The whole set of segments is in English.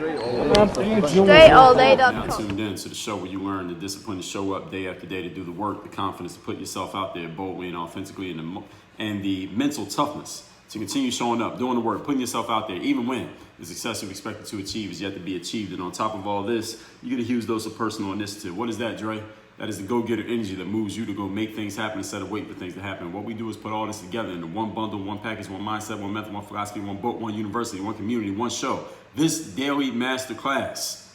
Now tuned in to the show where you learn the discipline to show up day after day, to do the work, the confidence to put yourself out there boldly and authentically, and the mental toughness to continue showing up, doing the work, putting yourself out there, even when the success you've expected to achieve is yet to be achieved. And on top of all this, you get a huge dose of personal initiative. What is that, Dre? That is the go-getter energy that moves you to go make things happen instead of wait for things to happen. What we do is put all this together into one bundle, one package, one mindset, one method, one philosophy, one book, one university, one community, one show. This daily masterclass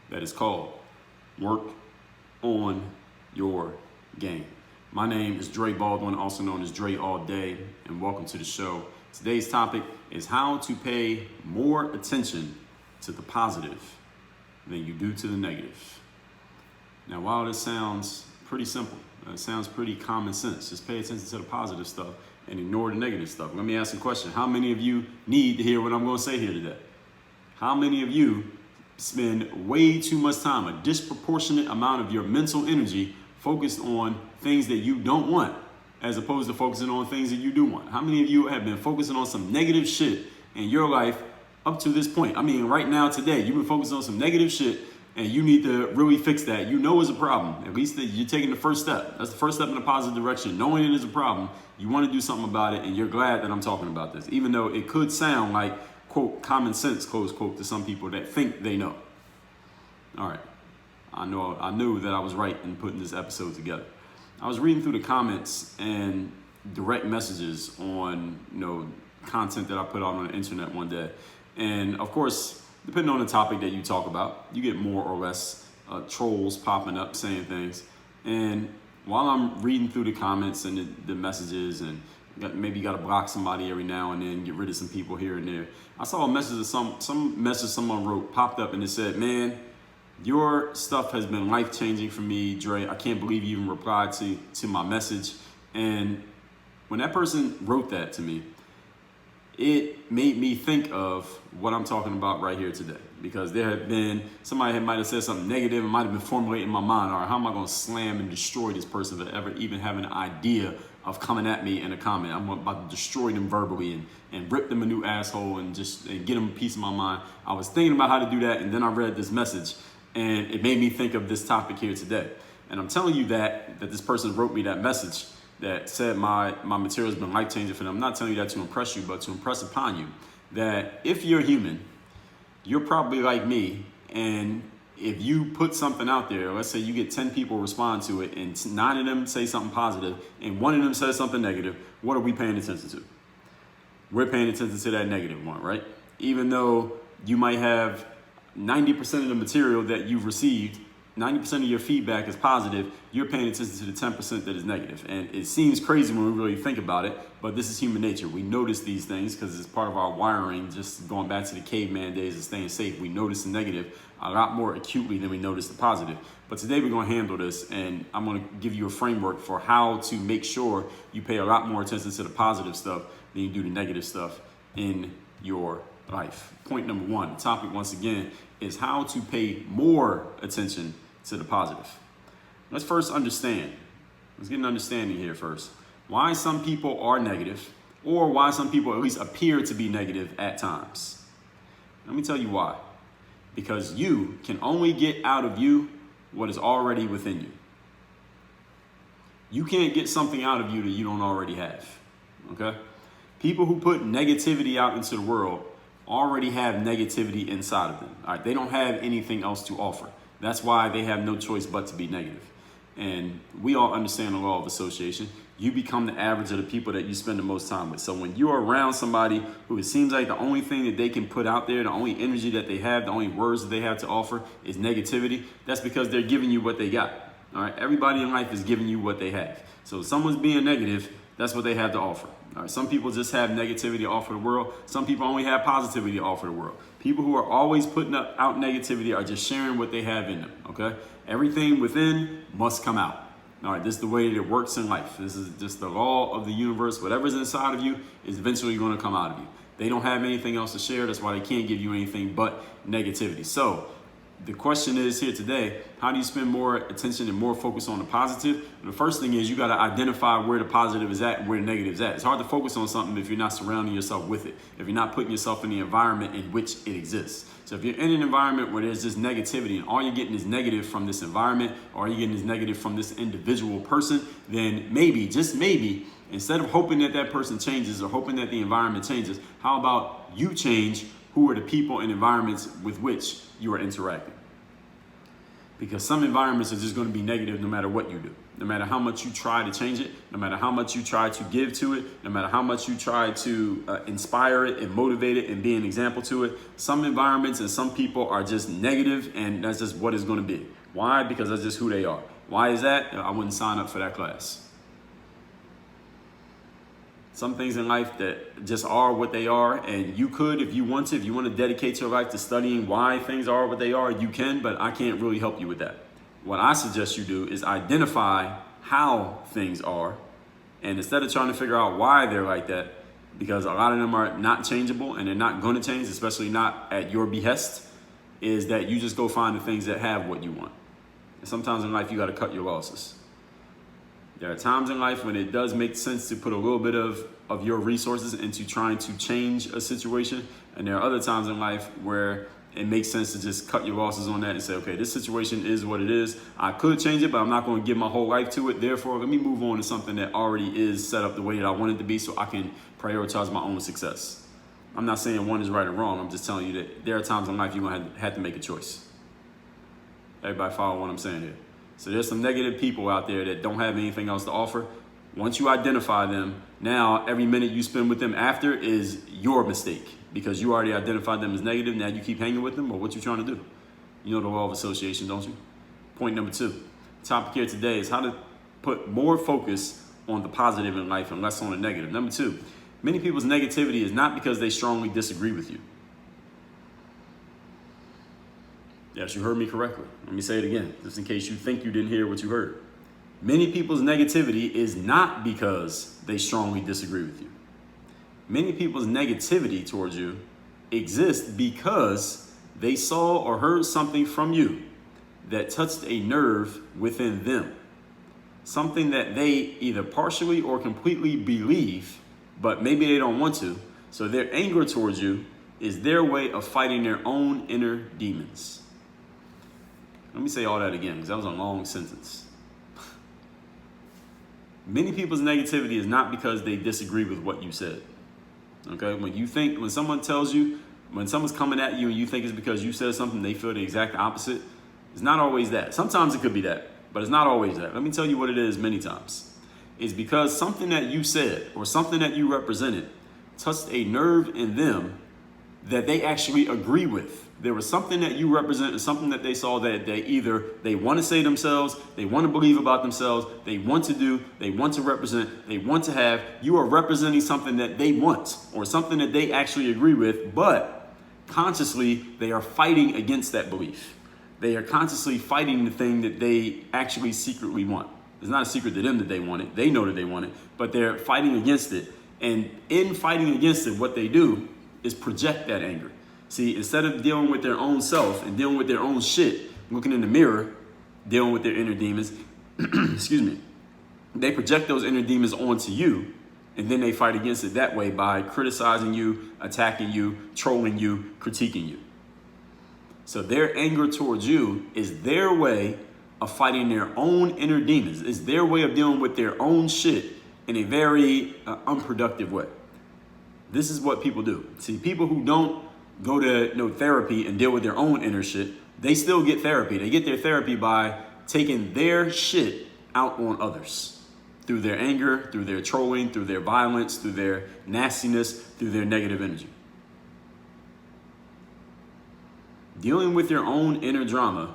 that is called Work on Your Game. My name is Dre Baldwin, also known as Dre All Day, and welcome to the show. Today's topic is how to pay more attention to the positive than you do to the negative. Now, while this sounds pretty simple, it sounds pretty common sense. Just pay attention to the positive stuff and ignore the negative stuff. Let me ask you a question. How many of you need to hear what I'm going to say here today? How many of you spend way too much time, a disproportionate amount of your mental energy focused on things that you don't want, as opposed to focusing on things that you do want? How many of you have been focusing on some negative shit in your life up to this point? I mean, right now, today, you've been focusing on some negative shit, and you need to really fix that. You know it's a problem. At least you're taking the first step. That's the first step in a positive direction. Knowing it is a problem, you want to do something about it, and you're glad that I'm talking about this, even though it could sound like, quote, common sense, close quote, to some people that think they know. All right. I knew that I was right in putting this episode together. I was reading through the comments and direct messages on, content that I put out on the internet one day. And of course, depending on the topic that you talk about, you get more or less trolls popping up saying things. And while I'm reading through the comments and the messages, and maybe you got to block somebody every now and then, get rid of some people here and there, I saw a message of some message someone wrote popped up, and it said, "Man, your stuff has been life-changing for me, Dre. I can't believe you even replied to my message." And when that person wrote that to me, it made me think of what I'm talking about right here today. Because there had been, somebody might have said something negative, and might have been formulating in my mind, all right, how am I going to slam and destroy this person that ever even have an idea of coming at me in a comment? I'm about to destroy them verbally and rip them a new asshole and get them a piece of my mind. I was thinking about how to do that, and then I read this message, and it made me think of this topic here today. And I'm telling you that this person wrote me that message that said my material has been life-changing for them. I'm not telling you that to impress you, but to impress upon you that if you're human, you're probably like me. And if you put something out there, let's say you get 10 people respond to it, and 9 of them say something positive, and 1 of them says something negative, what are we paying attention to? We're paying attention to that negative one, right? Even though you might have 90% of the material that you've received, 90% of your feedback is positive, you're paying attention to the 10% that is negative. And it seems crazy when we really think about it, but this is human nature. We notice these things because it's part of our wiring, just going back to the caveman days of staying safe. We notice the negative a lot more acutely than we notice the positive. But today we're going to handle this, and I'm going to give you a framework for how to make sure you pay a lot more attention to the positive stuff than you do the negative stuff in your life. Point number 1, the topic once again is how to pay more attention to the positive. Let's first understand. Let's get an understanding here first. Why some people are negative, or why some people at least appear to be negative at times. Let me tell you why. Because you can only get out of you what is already within you. You can't get something out of you that you don't already have. Okay? People who put negativity out into the world already have negativity inside of them. All right? They don't have anything else to offer. That's why they have no choice but to be negative. And we all understand the law of association. You become the average of the people that you spend the most time with. So when you're around somebody who it seems like the only thing that they can put out there, the only energy that they have, the only words that they have to offer is negativity, that's because they're giving you what they got. All right. Everybody in life is giving you what they have. So if someone's being negative, that's what they have to offer. All right. Some people just have negativity to offer the world. Some people only have positivity to offer the world. People who are always putting out negativity are just sharing what they have in them. Okay. Everything within must come out. All right, this is the way that it works in life. This is just the law of the universe. Whatever's inside of you is eventually going to come out of you. They don't have anything else to share. That's why they can't give you anything but negativity. So the question is here today, how do you spend more attention and more focus on the positive? And the first thing is you got to identify where the positive is at and where the negative is at. It's hard to focus on something if you're not surrounding yourself with it, if you're not putting yourself in the environment in which it exists. So if you're in an environment where there's this negativity and all you're getting is negative from this environment, or all you're getting is negative from this individual person, then maybe, just maybe, instead of hoping that that person changes or hoping that the environment changes, how about you change who are the people and environments with which you are interacting? Because some environments are just going to be negative no matter what you do. No matter how much you try to change it, no matter how much you try to give to it, no matter how much you try to inspire it and motivate it and be an example to it, some environments and some people are just negative, and that's just what it's going to be. Why? Because that's just who they are. Why is that? I wouldn't sign up for that class. Some things in life that just are what they are, and you could, if you want to dedicate your life to studying why things are what they are, you can, but I can't really help you with that. What I suggest you do is identify how things are, and instead of trying to figure out why they're like that, because a lot of them are not changeable and they're not going to change, especially not at your behest, is that you just go find the things that have what you want. And sometimes in life, you got to cut your losses. There are times in life when it does make sense to put a little bit of your resources into trying to change a situation. And there are other times in life where it makes sense to just cut your losses on that and say, okay, this situation is what it is. I could change it, but I'm not going to give my whole life to it. Therefore, let me move on to something that already is set up the way that I want it to be so I can prioritize my own success. I'm not saying one is right or wrong. I'm just telling you that there are times in life you're going to have to make a choice. Everybody follow what I'm saying here? So there's some negative people out there that don't have anything else to offer. Once you identify them, now every minute you spend with them after is your mistake because you already identified them as negative. Now you keep hanging with them, or what you trying to do? You know the law of association, don't you? Point number 2. The topic here today is how to put more focus on the positive in life and less on the negative. Number 2, many people's negativity is not because they strongly disagree with you. Yes, you heard me correctly. Let me say it again, just in case you think you didn't hear what you heard. Many people's negativity is not because they strongly disagree with you. Many people's negativity towards you exists because they saw or heard something from you that touched a nerve within them. Something that they either partially or completely believe, but maybe they don't want to. So their anger towards you is their way of fighting their own inner demons. Let me say all that again, because that was a long sentence. Many people's negativity is not because they disagree with what you said. Okay? When someone tells you, when someone's coming at you and you think it's because you said something, they feel the exact opposite. It's not always that. Sometimes it could be that, but it's not always that. Let me tell you what it is many times. It's because something that you said or something that you represented touched a nerve in them that they actually agree with. There was something that you represent and something that they saw that they want to say themselves, they want to believe about themselves, they want to do, they want to represent, they want to have. You are representing something that they want or something that they actually agree with, but consciously they are fighting against that belief. They are consciously fighting the thing that they actually secretly want. It's not a secret to them that they want it. They know that they want it, but they're fighting against it. And in fighting against it, what they do is project that anger. See, instead of dealing with their own self and dealing with their own shit, looking in the mirror, dealing with their inner demons, excuse me, they project those inner demons onto you, and then they fight against it that way by criticizing you, attacking you, trolling you, critiquing you. So their anger towards you is their way of fighting their own inner demons. It's their way of dealing with their own shit in a very unproductive way. This is what people do. See, people who don't go to therapy and deal with their own inner shit, they still get therapy. They get their therapy by taking their shit out on others through their anger, through their trolling, through their violence, through their nastiness, through their negative energy. Dealing with your own inner drama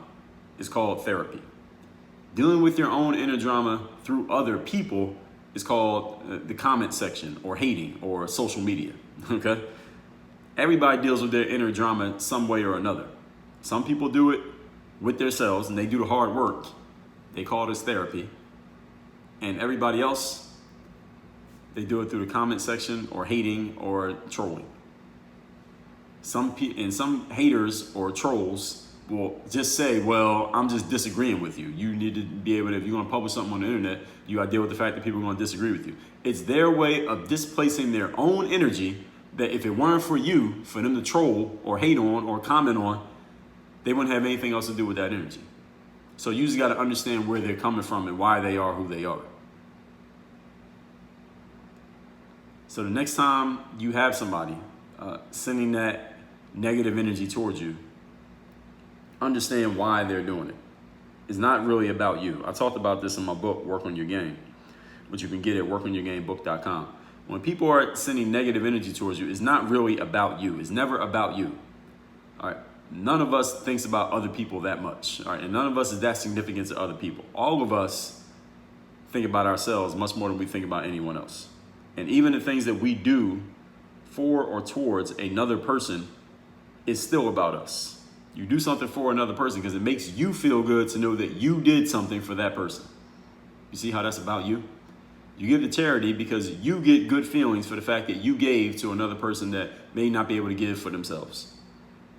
is called therapy. Dealing with your own inner drama through other people is called the comment section or hating or social media, okay? Everybody deals with their inner drama some way or another. Some people do it with themselves and they do the hard work. They call this therapy. And everybody else, they do it through the comment section or hating or trolling. Some haters or trolls will just say, well, I'm just disagreeing with you. You need to be able to, if you're going to publish something on the internet, you got to deal with the fact that people are going to disagree with you. It's their way of displacing their own energy that if it weren't for you, for them to troll or hate on or comment on, they wouldn't have anything else to do with that energy. So you just got to understand where they're coming from and why they are who they are. So the next time you have somebody sending that negative energy towards you, understand why they're doing it. It's not really about you. I talked about this in my book, Work on Your Game, which you can get at workonyourgamebook.com. When people are sending negative energy towards you, it's not really about you. It's never about you. All right. None of us thinks about other people that much. All right. And none of us is that significant to other people. All of us think about ourselves much more than we think about anyone else. And even the things that we do for or towards another person is still about us. You do something for another person because it makes you feel good to know that you did something for that person. You see how that's about you? You give to charity because you get good feelings for the fact that you gave to another person that may not be able to give for themselves.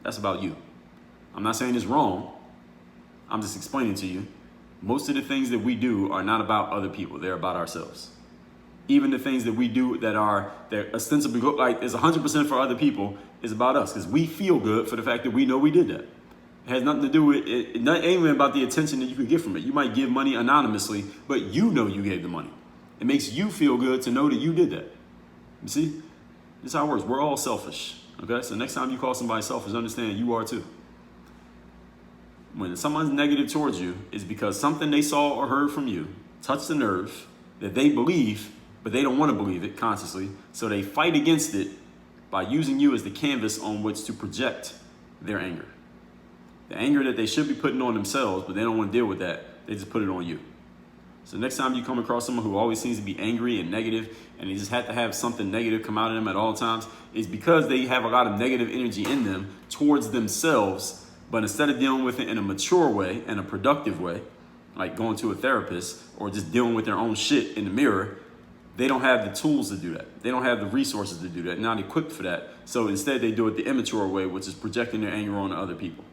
That's about you. I'm not saying it's wrong. I'm just explaining to you. Most of the things that we do are not about other people. They're about ourselves. Even the things that we do that ostensibly look like is 100% for other people is about us because we feel good for the fact that we know we did that. It has nothing to do with it. It ain't even about the attention that you could get from it. You might give money anonymously, but you know you gave the money. It makes you feel good to know that you did that. You see? This is how it works. We're all selfish. Okay? So next time you call somebody selfish, understand you are too. When someone's negative towards you, it's because something they saw or heard from you touched the nerve that they believe, but they don't want to believe it consciously. So they fight against it by using you as the canvas on which to project their anger. The anger that they should be putting on themselves, but they don't want to deal with that. They just put it on you. So next time you come across someone who always seems to be angry and negative, and they just have to have something negative come out of them at all times, is because they have a lot of negative energy in them towards themselves. But instead of dealing with it in a mature way and a productive way, like going to a therapist or just dealing with their own shit in the mirror, they don't have the tools to do that. They don't have the resources to do that. Not equipped for that. So instead they do it the immature way, which is projecting their anger on other people.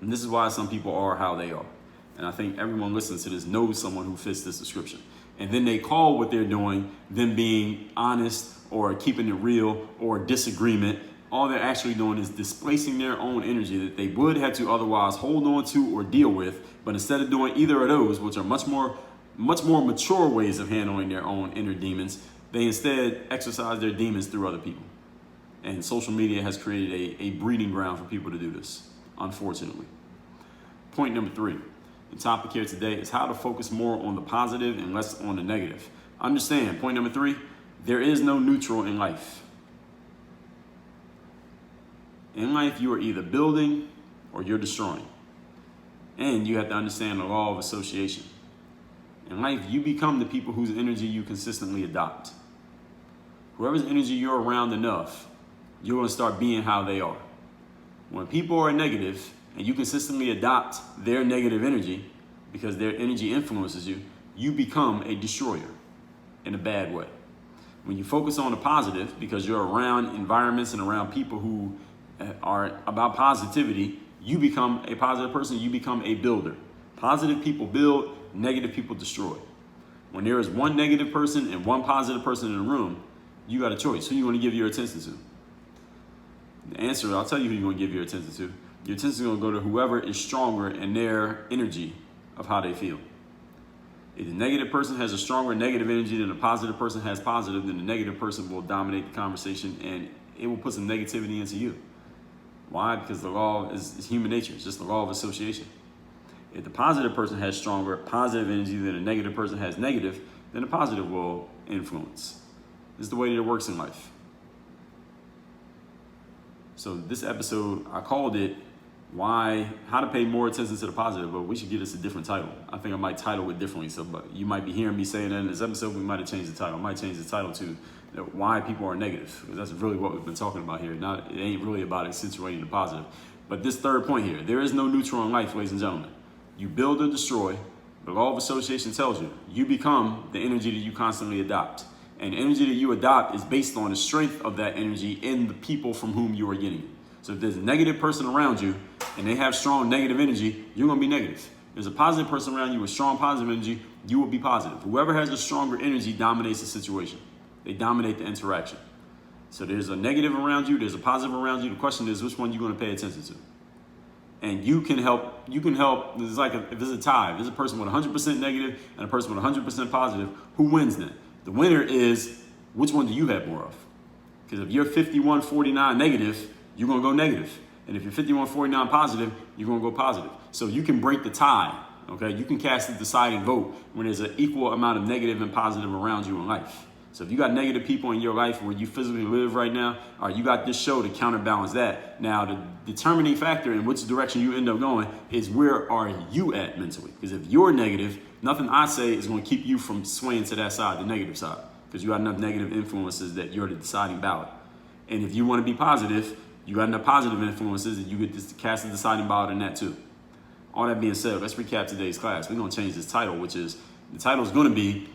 And this is why some people are how they are. And I think everyone listening to this knows someone who fits this description. And then they call what they're doing them being honest or keeping it real or disagreement. All they're actually doing is displacing their own energy that they would have to otherwise hold on to or deal with. But instead of doing either of those, which are much more mature ways of handling their own inner demons, they instead exercise their demons through other people. And social media has created a breeding ground for people to do this, unfortunately. Point number 3. The topic here today is how to focus more on the positive and less on the negative. Understand, point number 3, there is no neutral in life. In life, you are either building or you're destroying. And you have to understand the law of association. In life, you become the people whose energy you consistently adopt. Whoever's energy you're around enough, you're going to start being how they are. When people are negative and you consistently adopt their negative energy because their energy influences you, you become a destroyer in a bad way. When you focus on the positive because you're around environments and around people who are about positivity, you become a positive person, you become a builder. Positive people build, negative people destroy. When there is one negative person and one positive person in the room, you got a choice. Who you want to give your attention to? The answer, I'll tell you who you're going to give your attention to. Your attention is going to go to whoever is stronger in their energy of how they feel. If the negative person has a stronger negative energy than the positive person has positive, then the negative person will dominate the conversation and it will put some negativity into you. Why? Because the law is human nature. It's just the law of association. If the positive person has stronger positive energy than the negative person has negative, then the positive will influence. This is the way that it works in life. So this episode, I called it how to pay more attention to the positive, but we should give this a different title. I think I might title it differently. So, but you might be hearing me saying that in this episode, we might have changed the title. I might change the title to why people are negative, because that's really what we've been talking about here. It ain't really about accentuating the positive. But this third point here, there is no neutral in life, ladies and gentlemen. You build or destroy. The law of association tells you, you become the energy that you constantly adopt. And the energy that you adopt is based on the strength of that energy in the people from whom you are getting it. So if there's a negative person around you, and they have strong negative energy, you're going to be negative. There's a positive person around you with strong positive energy, you will be positive. Whoever has a stronger energy dominates the situation. They dominate the interaction. So there's a negative around you, there's a positive around you. The question is, which one you're going to pay attention to? And you can help. It's like if there's a tie, if there's a person with 100% negative and a person with 100% positive, who wins then? The winner is, which one do you have more of? Because if you're 51-49 negative, you're going to go negative. And if you're 51-49 positive, you're going to go positive. So you can break the tie, okay? You can cast the deciding vote when there's an equal amount of negative and positive around you in life. So if you got negative people in your life where you physically live right now, all right, you got this show to counterbalance that. Now, the determining factor in which direction you end up going is where are you at mentally? Because if you're negative, nothing I say is going to keep you from swaying to that side, the negative side, because you got enough negative influences that you're the deciding ballot. And if you want to be positive, you got enough positive influences that you get to cast the deciding ballot in that too. All that being said, let's recap today's class. We're going to change this title, which is, the title is going to be,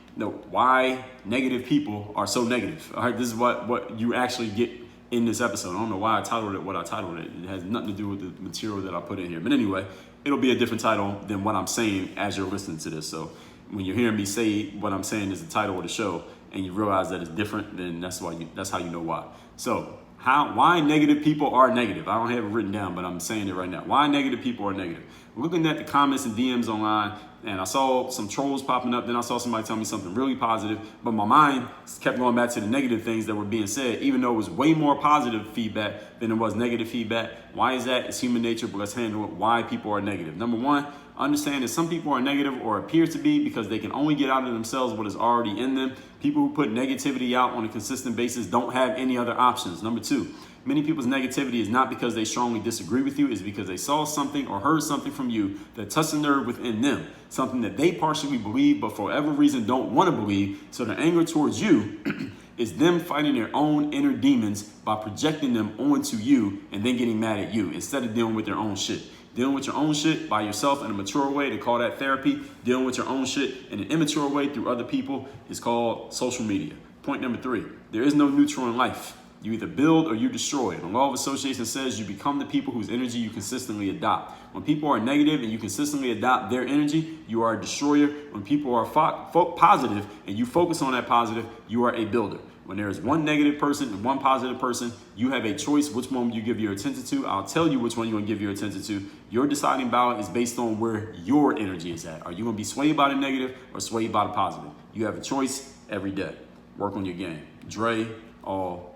why negative people are so negative. All right, this is what you actually get in this episode. I don't know why I titled it what I titled it. It has nothing to do with the material that I put in here. But anyway, it'll be a different title than what I'm saying as you're listening to this. So when you're hearing me say what I'm saying is the title of the show and you realize that it's different, then that's how you know why. So why negative people are negative. I don't have it written down, but I'm saying it right now. Why negative people are negative. We're looking at the comments and DMs online, and I saw some trolls popping up. Then I saw somebody tell me something really positive, but my mind kept going back to the negative things that were being said, even though it was way more positive feedback than it was negative feedback. Why is that? It's human nature, but let's handle it. Why people are negative. Number one, understand that some people are negative or appear to be because they can only get out of themselves what is already in them. People who put negativity out on a consistent basis don't have any other options. Number two, many people's negativity is not because they strongly disagree with you, it's because they saw something or heard something from you that touched a nerve within them, something that they partially believe but for whatever reason don't want to believe. So the anger towards you is them fighting their own inner demons by projecting them onto you and then getting mad at you instead of dealing with their own shit. Dealing with your own shit by yourself in a mature way, they call that therapy. Dealing with your own shit in an immature way through other people is called social media. Point number three, there is no neutral in life. You either build or you destroy. The law of association says you become the people whose energy you consistently adopt. When people are negative and you consistently adopt their energy, you are a destroyer. When people are positive and you focus on that positive, you are a builder. When there is one negative person and one positive person, you have a choice which one you give your attention to. I'll tell you which one you're going to give your attention to. Your deciding ballot is based on where your energy is at. Are you going to be swayed by the negative or swayed by the positive? You have a choice every day. Work on your game. Dre, all